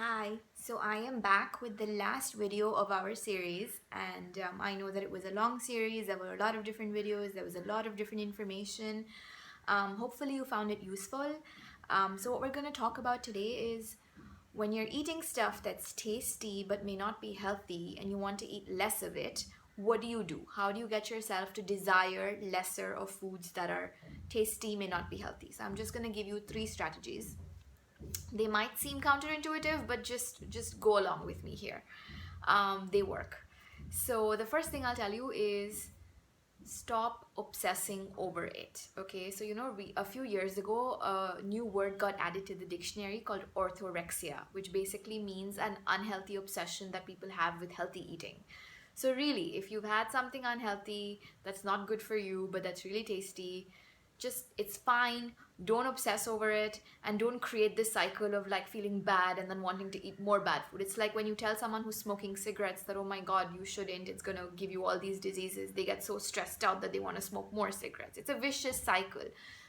Hi, so I am back with the last video of our series, and I know that it was a long series. There were a lot of different videos, there was a lot of different information. Hopefully, you found it useful. So, what we're going to talk about today is when you're eating stuff that's tasty but may not be healthy and you want to eat less of it, what do you do? How do you get yourself to desire lesser of foods that are tasty, may not be healthy? So, I'm just going to give you three strategies. They might seem counterintuitive, but just go along with me here. They work. So the first thing I'll tell you is stop obsessing over it. Okay, so a few years ago a new word got added to the dictionary called orthorexia, which basically means an unhealthy obsession that people have with healthy eating. So really, if you've had something unhealthy that's not good for you but that's really tasty, just it's fine. Don't obsess over it, and don't create this cycle of like feeling bad and then wanting to eat more bad food. It's like when you tell someone who's smoking cigarettes that, oh my god, you shouldn't, it's going to give you all these diseases. They get so stressed out that they want to smoke more cigarettes. It's a vicious cycle.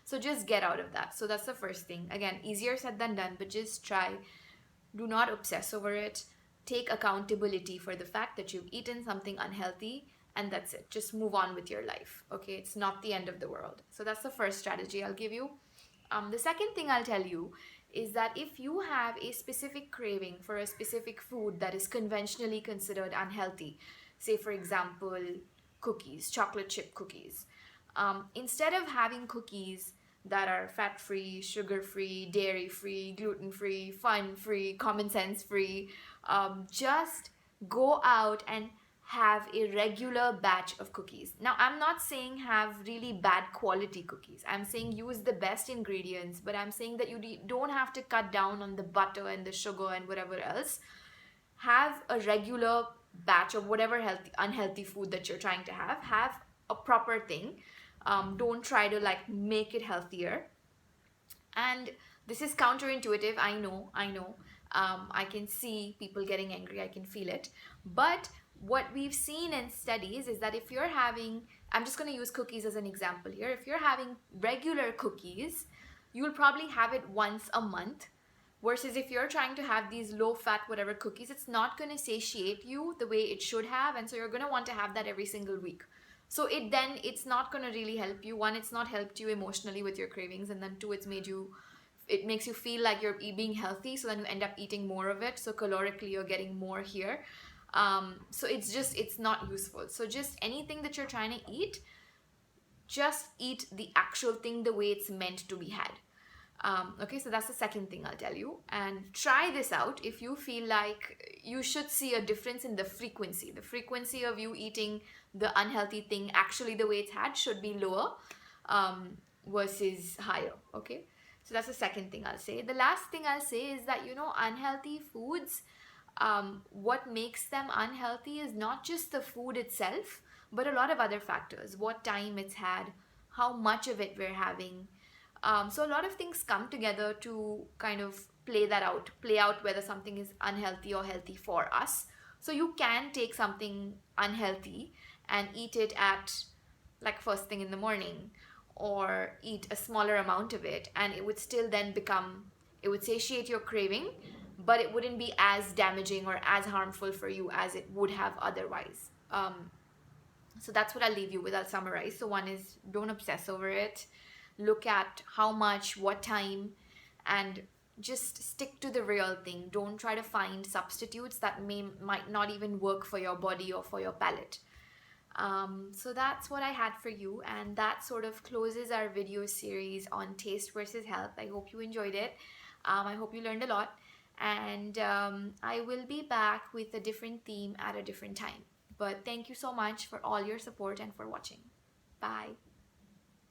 So just get out of that. So that's the first thing. Again, easier said than done, but just try. Do not obsess over it. Take accountability for the fact that you've eaten something unhealthy, and that's it. Just move on with your life. Okay, it's not the end of the world. So that's the first strategy I'll give you. The second thing I'll tell you is that if you have a specific craving for a specific food that is conventionally considered unhealthy, say for example, cookies, chocolate chip cookies, instead of having cookies that are fat free, sugar free, dairy free, gluten free, fun free, common sense free, just go out and have a regular batch of cookies. Now, I'm not saying have really bad quality cookies. I'm saying use the best ingredients, but I'm saying that you don't have to cut down on the butter and the sugar and whatever else. Have a regular batch of whatever unhealthy food that you're trying to have. Have a proper thing. Don't try to like make it healthier. And this is counterintuitive, I know. I can see people getting angry, I can feel it. But what we've seen in studies is that if you're having, I'm just going to use cookies as an example here. If you're having regular cookies, you'll probably have it once a month. Versus if you're trying to have these low fat whatever cookies, it's not going to satiate you the way it should have. And so you're going to want to have that every single week. So it's not going to really help you. One, it's not helped you emotionally with your cravings, and then two, it makes you feel like you're being healthy, so then you end up eating more of it. So calorically you're getting more here. So it's not useful. So just anything that you're trying to eat, just eat the actual thing the way it's meant to be had. Okay, so that's the second thing I'll tell you. And try this out if you feel like you should see a difference in the frequency. The frequency of you eating the unhealthy thing actually the way it's had should be lower versus higher. Okay, so that's the second thing I'll say. The last thing I'll say is that, unhealthy foods, what makes them unhealthy is not just the food itself, but a lot of other factors. What time it's had, how much of it we're having. So a lot of things come together to kind of play out whether something is unhealthy or healthy for us. So you can take something unhealthy and eat it at like first thing in the morning, or eat a smaller amount of it, and it would still then it would satiate your craving, but it wouldn't be as damaging or as harmful for you as it would have otherwise. So that's what I'll leave you with. I'll summarize. So one is, don't obsess over it. Look at how much, what time, and just stick to the real thing. Don't try to find substitutes that might not even work for your body or for your palate. So that's what I had for you, and that sort of closes our video series on taste versus health. I hope you enjoyed it. I hope you learned a lot, and I will be back with a different theme at a different time. But thank you so much for all your support and for watching. Bye.